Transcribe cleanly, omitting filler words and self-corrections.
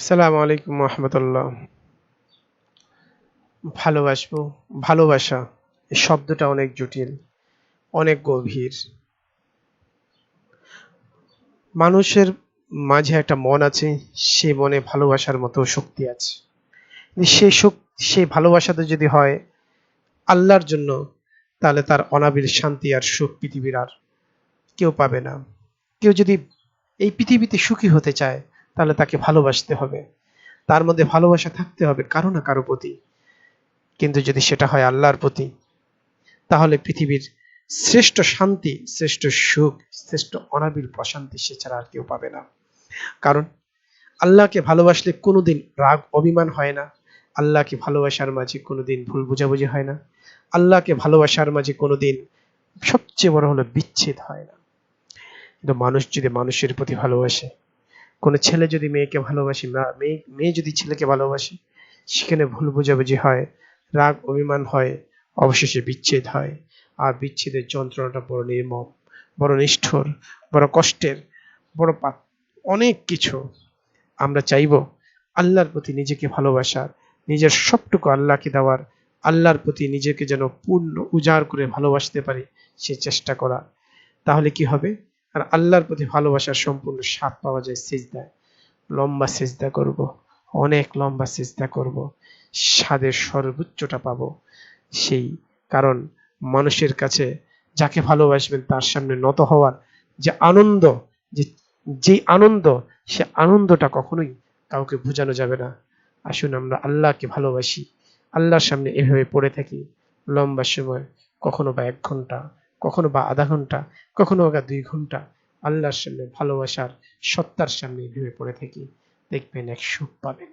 আসসালামু আলাইকুম রহমতুল্লাহ। ভালোবাসবো, ভালোবাসা এই শব্দটা অনেক জটিল, অনেক গভীর। মানুষের মাঝে একটা মন আছে, সেই মনে ভালোবাসার মতো শক্তি আছে। কিন্তু সেই ভালোবাসাতে যদি হয় আল্লাহর জন্য, তাহলে তার অনাবিল শান্তি আর সুখ পৃথিবীর আর কেউ পাবে না। কেউ যদি এই পৃথিবীতে সুখী হতে চায়, তাহলে তাকে ভালোবাসতে হবে, তার মধ্যে ভালোবাসা থাকতে হবে কারো না কারো প্রতি। কিন্তু যদি সেটা হয় আল্লাহর প্রতি, তাহলে পৃথিবীর শ্রেষ্ঠ শান্তি, শ্রেষ্ঠ সুখ, শ্রেষ্ঠ অনাবিল প্রশান্তি সে ছাড়া আর কেউ পাবে না। কারণ আল্লাহকে ভালোবাসলে কোনোদিন রাগ অভিমান হয় না। আল্লাহকে ভালোবাসার মাঝে কোনোদিন ভুল বোঝাবুঝি হয় না। আল্লাহকে ভালোবাসার মাঝে কোনোদিন সবচেয়ে বড় হলো বিচ্ছেদ হয় না। কিন্তু মানুষ যদি মানুষের প্রতি ভালোবাসে, কোনো ছেলে যদি মেয়েকে ভালোবাসে, মেয়ে যদি ছেলেকে ভালোবাসে, সেখানে ভুল বোঝাবুঝি হয়, রাগ অভিমান হয়, অবশেষে বিচ্ছেদ হয়। আর বিচ্ছেদের যন্ত্রণাটা বড় নির্মম, বড় নিষ্ঠুর, বড় কষ্টের, বড় অনেক কিছু। আমরা চাইব আল্লাহর প্রতি নিজেকে ভালোবাসার, নিজের সবটুকু আল্লাহকে দেওয়ার, আল্লাহর প্রতি নিজেকে যেন পূর্ণ উজাড় করে ভালোবাসতে পারি সে চেষ্টা করা। তাহলে কি হবে? আর আল্লাহর প্রতি ভালোবাসার সম্পূর্ণ স্বাদ পাওয়া যায় সিজদায়। লম্বা সিজদা করব, অনেক লম্বা সিজদা করব, স্বাদের সর্বোচ্চটা পাবো। সেই কারণ মানুষের কাছে যাকে ভালোবাসবেন তার সামনে নত হওয়ার যে আনন্দ, যে যে আনন্দ, সে আনন্দটা কখনোই কাউকে বোঝানো যাবে না। আসুন আমরা আল্লাহকে ভালোবাসি, আল্লাহর সামনে এভাবে পড়ে থাকি লম্বা সময়, কখনো বা 1 ঘন্টা, কখনো বা আধা ঘন্টা, কখনো বা 2 ঘন্টা আল্লাহর সামনে ভালোবাসার সত্তার সামনে এভাবে পড়ে থাকি। দেখবেন এক সুখ পাবেন।